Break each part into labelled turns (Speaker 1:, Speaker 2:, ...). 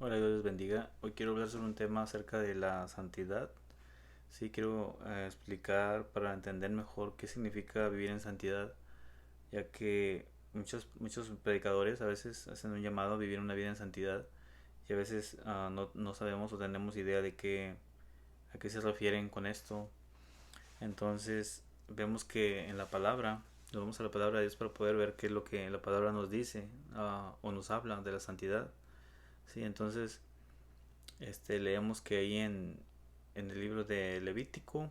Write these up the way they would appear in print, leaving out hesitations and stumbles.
Speaker 1: Hola, Dios les bendiga. Hoy quiero hablar sobre un tema acerca de la santidad. Sí, quiero explicar para entender mejor qué significa vivir en santidad, ya que muchos predicadores a veces hacen un llamado a vivir una vida en santidad y a veces no sabemos o tenemos idea de a qué se refieren con esto. Entonces, vemos que en la palabra, nos vamos a la palabra de Dios para poder ver qué es lo que la palabra nos dice o nos habla de la santidad. Sí, entonces leemos que ahí en el libro de Levítico,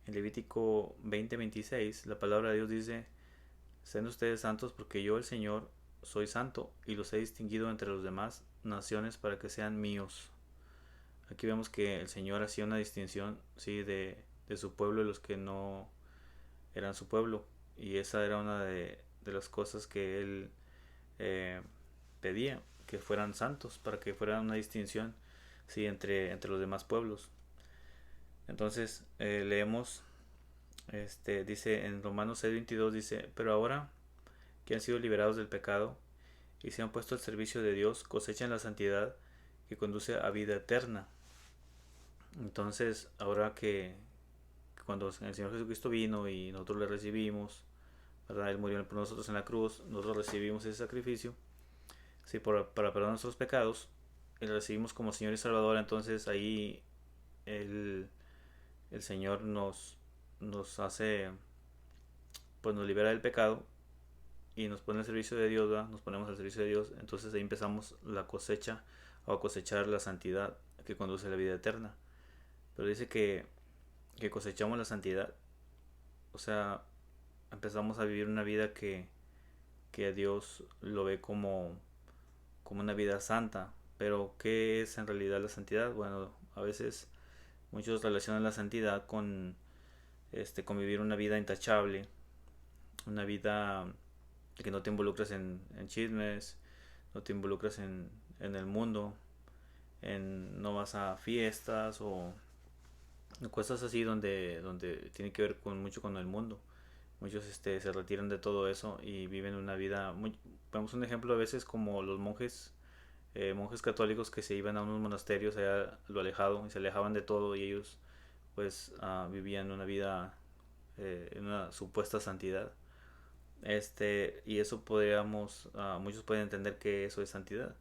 Speaker 1: en Levítico 20:26, la palabra de Dios dice: sean ustedes santos porque yo, el Señor, soy santo y los he distinguido entre los demás naciones para que sean míos. Aquí vemos que el Señor hacía una distinción, sí, de su pueblo y los que no eran su pueblo. Y esa era una de las cosas que Él eh, pedía, que fueran santos, para que fuera una distinción, sí, entre los demás pueblos. Entonces leemos, dice en Romanos 6:22, dice: pero ahora que han sido liberados del pecado y se han puesto al servicio de Dios, cosechan la santidad que conduce a vida eterna. Entonces, ahora que cuando el Señor Jesucristo vino y nosotros le recibimos, ¿verdad? Él murió por nosotros en la cruz, nosotros recibimos ese sacrificio, sí, para perdonar nuestros pecados, y le recibimos como Señor y Salvador. Entonces ahí el, el Señor nos hace, pues nos libera del pecado y nos pone al servicio de Dios, ¿verdad? Nos ponemos al servicio de Dios. Entonces ahí empezamos la cosecha o a cosechar la santidad que conduce a la vida eterna. Pero dice que cosechamos la santidad, o sea, empezamos a vivir una vida que a Dios lo ve como una vida santa. Pero ¿qué es en realidad la santidad? Bueno, a veces muchos relacionan la santidad con vivir una vida intachable, una vida que no te involucras en chismes, no te involucras en el mundo, no vas a fiestas o cosas así donde tiene que ver mucho con el mundo. Muchos se retiran de todo eso y viven una vida vemos un ejemplo a veces como los monjes católicos que se iban a unos monasterios allá a lo alejado y se alejaban de todo, y ellos pues vivían una vida en una supuesta santidad. Y eso podríamos, muchos pueden entender que eso es santidad,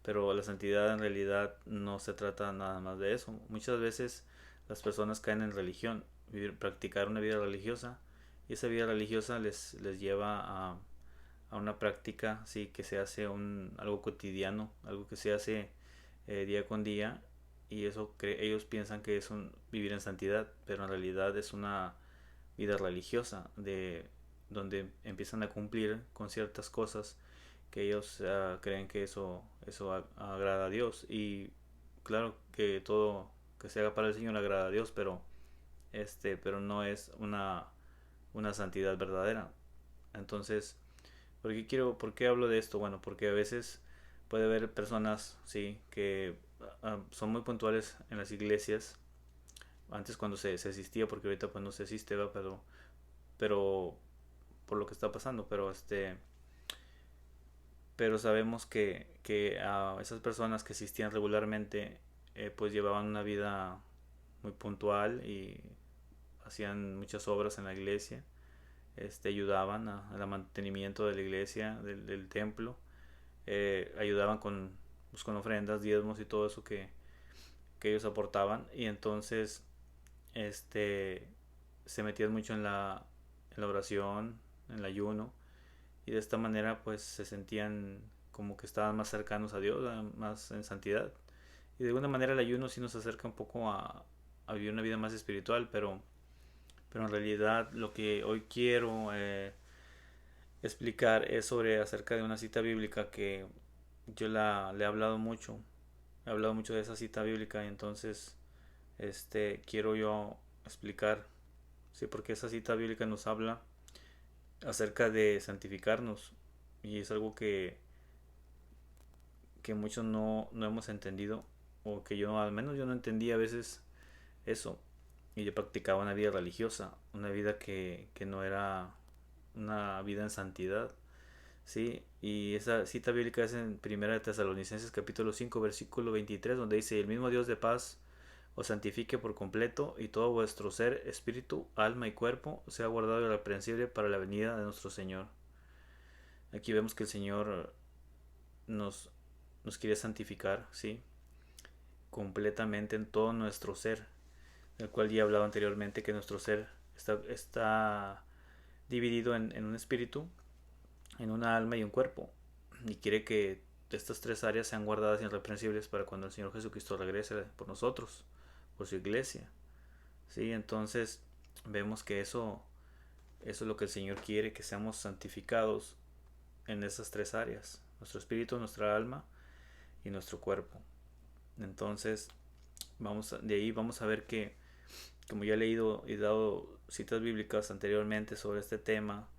Speaker 1: pero la santidad en realidad no se trata nada más de eso. Muchas veces las personas caen en religión, practicar una vida religiosa, y esa vida religiosa les lleva a una práctica, sí, que se hace algo cotidiano, algo que se hace día con día, y ellos piensan que es vivir en santidad, pero en realidad es una vida religiosa donde empiezan a cumplir con ciertas cosas que ellos creen que eso agrada a Dios. Y claro que todo que se haga para el Señor agrada a Dios, pero no es una santidad verdadera. Entonces, ¿por qué hablo de esto? Bueno, porque a veces puede haber personas, sí, que son muy puntuales en las iglesias. Antes cuando se asistía, porque ahorita pues no se asiste, ¿verdad? Pero por lo que está pasando, pero sabemos que a esas personas que asistían regularmente pues llevaban una vida muy puntual y hacían muchas obras en la iglesia, ayudaban al mantenimiento de la iglesia, del templo, ayudaban con ofrendas, diezmos y todo eso que ellos aportaban. Y entonces este se metían mucho en la oración, en el ayuno, y de esta manera pues se sentían como que estaban más cercanos a Dios, más en santidad. Y de alguna manera el ayuno sí nos acerca un poco a vivir una vida más espiritual, pero en realidad lo que hoy quiero explicar es sobre acerca de una cita bíblica que le he hablado mucho de esa cita bíblica. Y entonces quiero yo explicar, sí, porque esa cita bíblica nos habla acerca de santificarnos, y es algo que muchos no hemos entendido, o que yo al menos yo no entendía a veces eso, y yo practicaba una vida religiosa, una vida que no era una vida en santidad. ¿sí? Y esa cita bíblica es en Primera de Tesalonicenses capítulo 5 versículo 23, donde dice: el mismo Dios de paz os santifique por completo, y todo vuestro ser, espíritu, alma y cuerpo sea guardado irreprensible para la venida de nuestro Señor. Aquí vemos que el Señor nos, nos quiere santificar, ¿sí? Completamente en todo nuestro ser, del cual ya he hablado anteriormente, que nuestro ser está dividido en un espíritu, en una alma y un cuerpo, y quiere que estas tres áreas sean guardadas irreprensibles para cuando el Señor Jesucristo regrese por nosotros, por su iglesia. ¿Sí? Entonces vemos que eso es lo que el Señor quiere, que seamos santificados en esas tres áreas: nuestro espíritu, nuestra alma y nuestro cuerpo. Entonces de ahí vamos a ver que, como ya he leído y dado citas bíblicas anteriormente sobre este tema,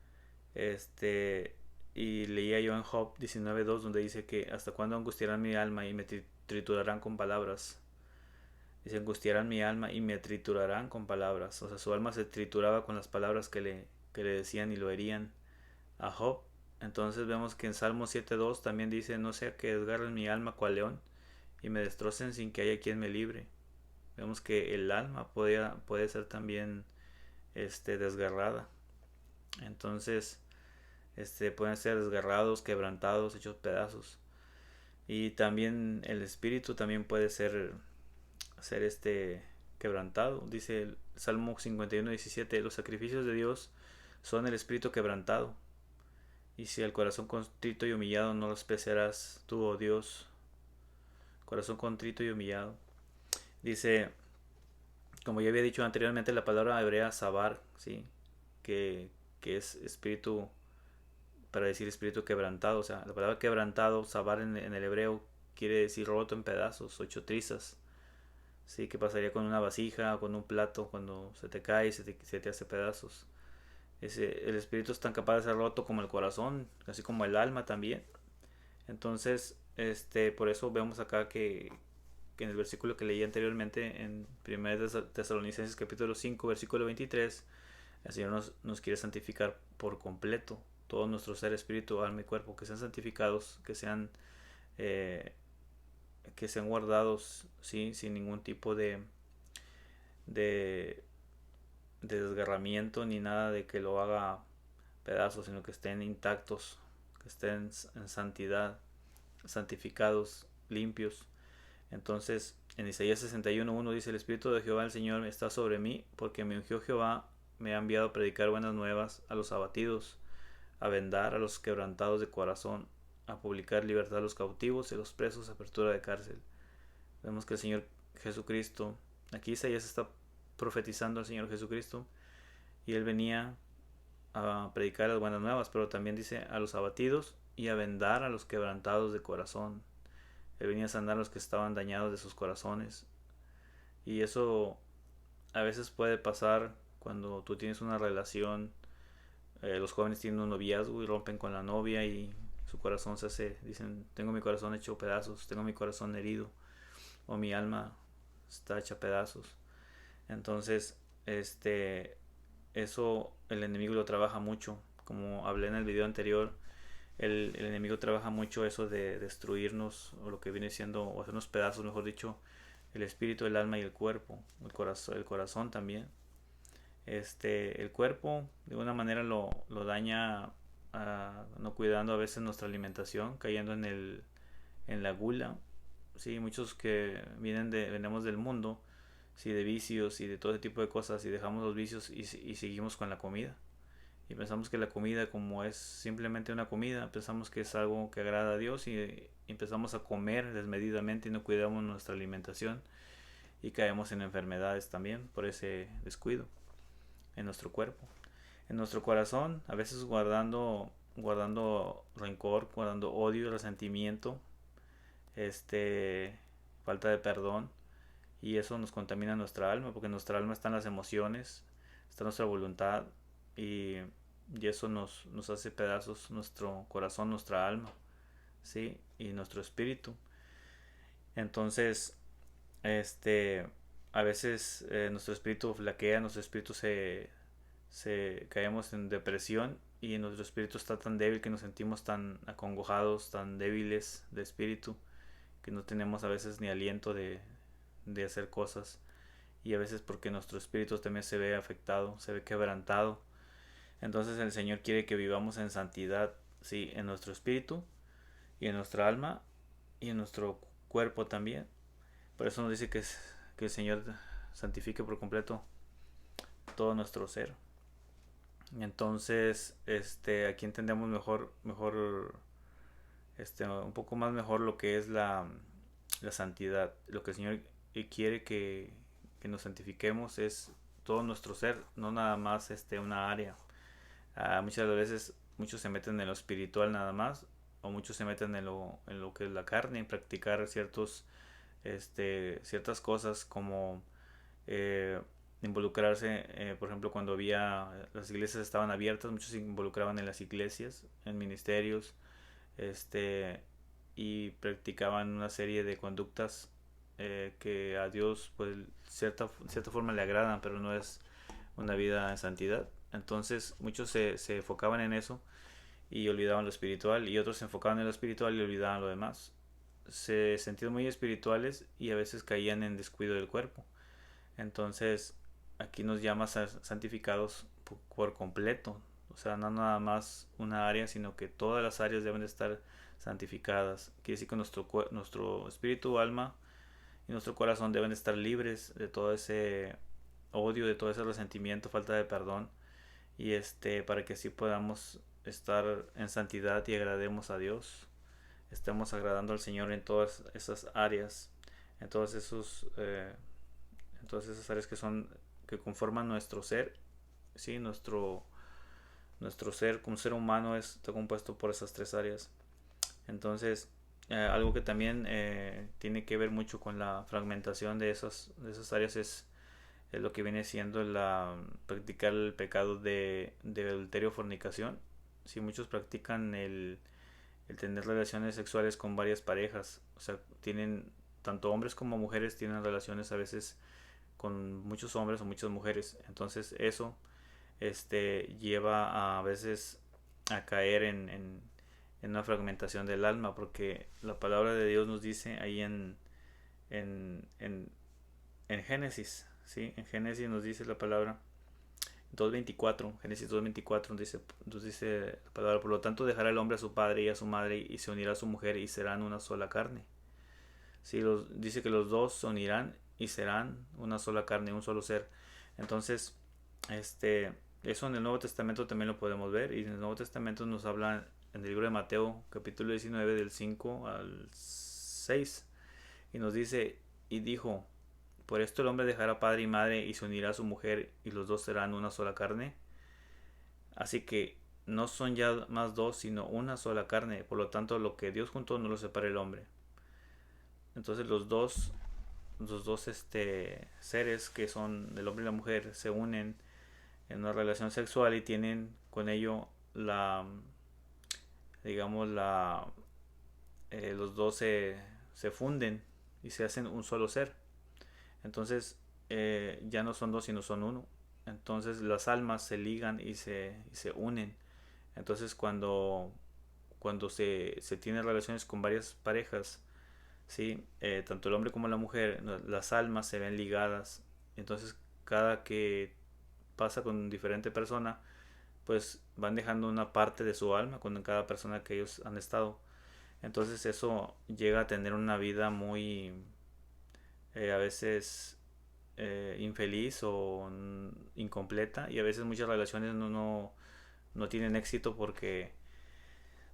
Speaker 1: y leía yo en Job 19:2, donde dice que hasta cuándo angustiarán mi alma y me triturarán con palabras. Dice: angustiarán mi alma y me triturarán con palabras. O sea, su alma se trituraba con las palabras que le decían y lo herían a Job. Entonces vemos que en Salmo 7:2 también dice: no sea que desgarren mi alma cual león y me destrocen sin que haya quien me libre. Vemos que el alma puede ser también desgarrada. Entonces pueden ser desgarrados, quebrantados, hechos pedazos. Y también el espíritu también puede ser quebrantado. Dice el Salmo 51:17: los sacrificios de Dios son el espíritu quebrantado, y si el corazón contrito y humillado no los despreciarás tú, oh Dios. Corazón contrito y humillado. Dice, como ya había dicho anteriormente, la palabra hebrea sabar, ¿sí? que es espíritu, para decir espíritu quebrantado. O sea, la palabra quebrantado, sabar en el hebreo, quiere decir roto en pedazos, ocho trizas. ¿Sí? Que pasaría con una vasija o con un plato cuando se te cae y se te hace pedazos. El espíritu es tan capaz de ser roto como el corazón, así como el alma también. Entonces, por eso vemos acá que en el versículo que leí anteriormente, en 1 Tesalonicenses capítulo 5, versículo 23, el Señor nos quiere santificar por completo, todo nuestro ser, espíritu, alma y cuerpo, que sean santificados, eh, que sean guardados, ¿sí? Sin ningún tipo de, de desgarramiento ni nada de que lo haga pedazos, sino que estén intactos, que estén en santidad, santificados, limpios. Entonces, en Isaías 61:1 dice: el Espíritu de Jehová el Señor está sobre mí, porque me ungió Jehová, me ha enviado a predicar buenas nuevas a los abatidos, a vendar a los quebrantados de corazón, a publicar libertad a los cautivos y a los presos, apertura de cárcel. Vemos que el Señor Jesucristo, aquí Isaías está profetizando al Señor Jesucristo, y él venía a predicar las buenas nuevas, pero también dice: a los abatidos y a vendar a los quebrantados de corazón. Él venía a sanar a los que estaban dañados de sus corazones. Y eso a veces puede pasar cuando tú tienes una relación. Los jóvenes tienen un noviazgo y rompen con la novia, y su corazón dicen: tengo mi corazón hecho pedazos, tengo mi corazón herido, o mi alma está hecha pedazos. Entonces, eso el enemigo lo trabaja mucho. Como hablé en el video anterior, el enemigo trabaja mucho eso de destruirnos, o lo que viene siendo, o hacernos pedazos, mejor dicho, el espíritu, el alma y el cuerpo, el corazón también. El cuerpo de una manera lo daña, no cuidando a veces nuestra alimentación, cayendo en la gula. Sí, muchos que venimos del mundo, sí, de vicios y de todo ese tipo de cosas, y dejamos los vicios y seguimos con la comida. Y pensamos que la comida, como es simplemente una comida, pensamos que es algo que agrada a Dios, y empezamos a comer desmedidamente y no cuidamos nuestra alimentación, y caemos en enfermedades también por ese descuido en nuestro cuerpo. En nuestro corazón, a veces guardando rencor, guardando odio, resentimiento, falta de perdón, y eso nos contamina nuestra alma, porque en nuestra alma están las emociones, está nuestra voluntad, y, y eso nos hace pedazos nuestro corazón, nuestra alma, ¿sí? Y nuestro espíritu. Entonces, a veces nuestro espíritu flaquea, nuestro espíritu caemos en depresión, y nuestro espíritu está tan débil que nos sentimos tan acongojados, tan débiles de espíritu, que no tenemos a veces ni aliento de hacer cosas, y a veces porque nuestro espíritu también se ve afectado, se ve quebrantado. Entonces el Señor quiere que vivamos en santidad, sí, en nuestro espíritu y en nuestra alma y en nuestro cuerpo también. Por eso nos dice que el Señor santifique por completo todo nuestro ser. Entonces, aquí entendemos un poco más mejor lo que es la santidad. Lo que el Señor quiere que nos santifiquemos es todo nuestro ser, no nada más una área. Muchas veces muchos se meten en lo espiritual nada más, o muchos se meten en lo que es la carne, en practicar ciertas cosas como eh, involucrarse, por ejemplo, cuando las iglesias estaban abiertas, muchos se involucraban en las iglesias, en ministerios, este, y practicaban una serie de conductas que a Dios, pues, cierta forma le agradan, pero no es una vida en santidad. Entonces, muchos se enfocaban en eso y olvidaban lo espiritual, y otros se enfocaban en lo espiritual y olvidaban lo demás. Se sentían muy espirituales y a veces caían en descuido del cuerpo. Entonces, aquí nos llama a ser santificados por completo. O sea, no nada más una área, sino que todas las áreas deben de estar santificadas. Quiere decir que nuestro espíritu, alma y nuestro corazón deben de estar libres de todo ese odio, de todo ese resentimiento, falta de perdón. Y para que así podamos estar en santidad y agrademos a Dios. Estemos agradando al Señor en todas esas áreas, en todos esos en todas esas áreas que conforman nuestro ser. Sí, nuestro ser como ser humano está compuesto por esas tres áreas. Entonces, algo que también tiene que ver mucho con la fragmentación de esas áreas es lo que viene siendo practicar el pecado de adulterio o fornicación. Si muchos practican el tener relaciones sexuales con varias parejas, o sea, tanto hombres como mujeres tienen relaciones a veces con muchos hombres o muchas mujeres. Entonces eso lleva a veces a caer en una fragmentación del alma, porque la palabra de Dios nos dice ahí en, en, en Génesis, ¿sí? En Génesis nos dice la palabra 2.24, Génesis 2.24 nos dice la palabra: por lo tanto dejará el hombre a su padre y a su madre y se unirá a su mujer y serán una sola carne. Sí, dice que los dos se unirán y serán una sola carne, un solo ser. Entonces, eso en el Nuevo Testamento también lo podemos ver, y en el Nuevo Testamento nos habla en el libro de Mateo, capítulo 19, del 5 al 6, y nos dice: y dijo, por esto el hombre dejará padre y madre y se unirá a su mujer y los dos serán una sola carne. Así que no son ya más dos, sino una sola carne. Por lo tanto, lo que Dios juntó no lo separa el hombre. Entonces los dos seres, que son el hombre y la mujer, se unen en una relación sexual y tienen con ello digamos, los dos se funden y se hacen un solo ser. Entonces, ya no son dos, sino son uno. Entonces las almas se ligan y se unen. Entonces cuando se tienen relaciones con varias parejas, ¿sí? Tanto el hombre como la mujer, no, las almas se ven ligadas. Entonces cada que pasa con diferente persona, pues van dejando una parte de su alma con cada persona que ellos han estado. Entonces eso llega a tener una vida muy, a veces infeliz o incompleta, y a veces muchas relaciones no tienen éxito porque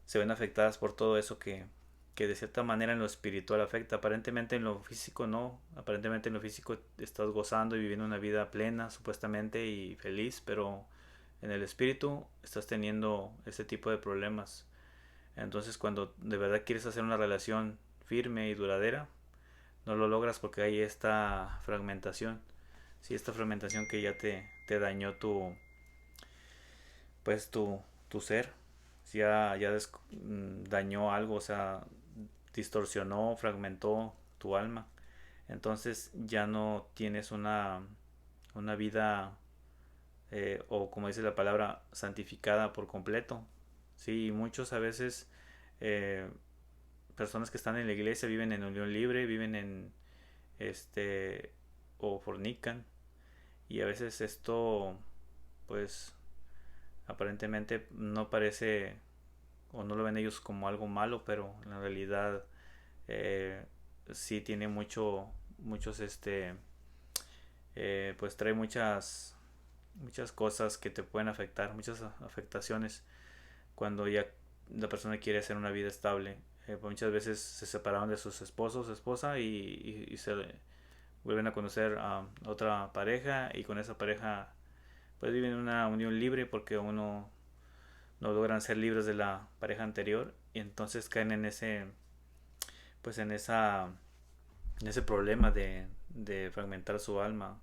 Speaker 1: se ven afectadas por todo eso que de cierta manera en lo espiritual afecta. Aparentemente en lo físico no, aparentemente en lo físico estás gozando y viviendo una vida plena supuestamente y feliz, pero en el espíritu estás teniendo ese tipo de problemas. Entonces cuando de verdad quieres hacer una relación firme y duradera, no lo logras porque hay esta fragmentación. Sí, esta fragmentación que ya te dañó tu ser. Dañó algo, o sea, distorsionó, fragmentó tu alma. Entonces ya no tienes una vida o como dice la palabra, santificada por completo. Sí, y muchos a veces, eh, personas que están en la iglesia viven en unión libre, viven en este o fornican, y a veces esto pues aparentemente no parece o no lo ven ellos como algo malo, pero en realidad, eh, sí tiene muchos pues trae muchas cosas que te pueden afectar, muchas afectaciones cuando ya la persona quiere hacer una vida estable. Pues muchas veces se separaron de sus esposos, esposa, y se vuelven a conocer a otra pareja, y con esa pareja pues viven una unión libre porque uno no logran ser libres de la pareja anterior, y entonces caen en ese pues en ese problema de fragmentar su alma.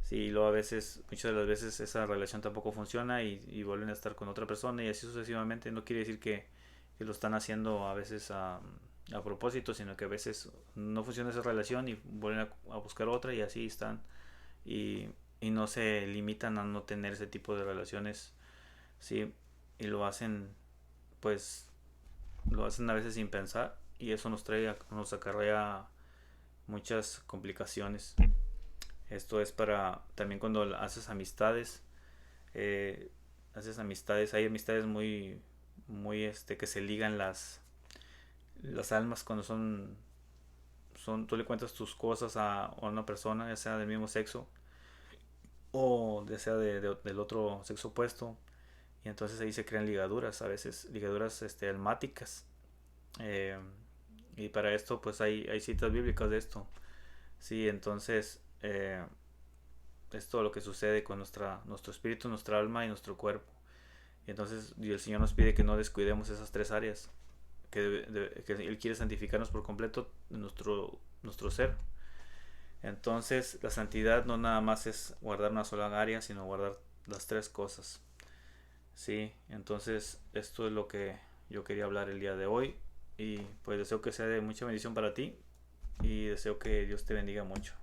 Speaker 1: Sí, luego a veces, muchas de las veces esa relación tampoco funciona, y vuelven a estar con otra persona, y así sucesivamente. No quiere decir que lo están haciendo a veces a propósito, sino que a veces no funciona esa relación y vuelven a buscar otra, y así están. Y, y no se limitan a no tener ese tipo de relaciones, sí, y pues, lo hacen a veces sin pensar, y eso nos acarrea muchas complicaciones. Esto es para también cuando eh, haces amistades, hay amistades muy que se ligan las almas cuando tú le cuentas tus cosas a una persona, ya sea del mismo sexo o ya sea del otro sexo opuesto, y entonces ahí se crean ligaduras, a veces ligaduras almáticas. eh, y para esto pues hay citas bíblicas de esto. Sí, entonces, es todo lo que sucede con nuestro espíritu, nuestra alma y nuestro cuerpo. Y entonces y el Señor nos pide que no descuidemos esas tres áreas, que Él quiere santificarnos por completo nuestro ser. Entonces la santidad no nada más es guardar una sola área, sino guardar las tres cosas. Sí, entonces esto es lo que yo quería hablar el día de hoy, y pues deseo que sea de mucha bendición para ti, y deseo que Dios te bendiga mucho.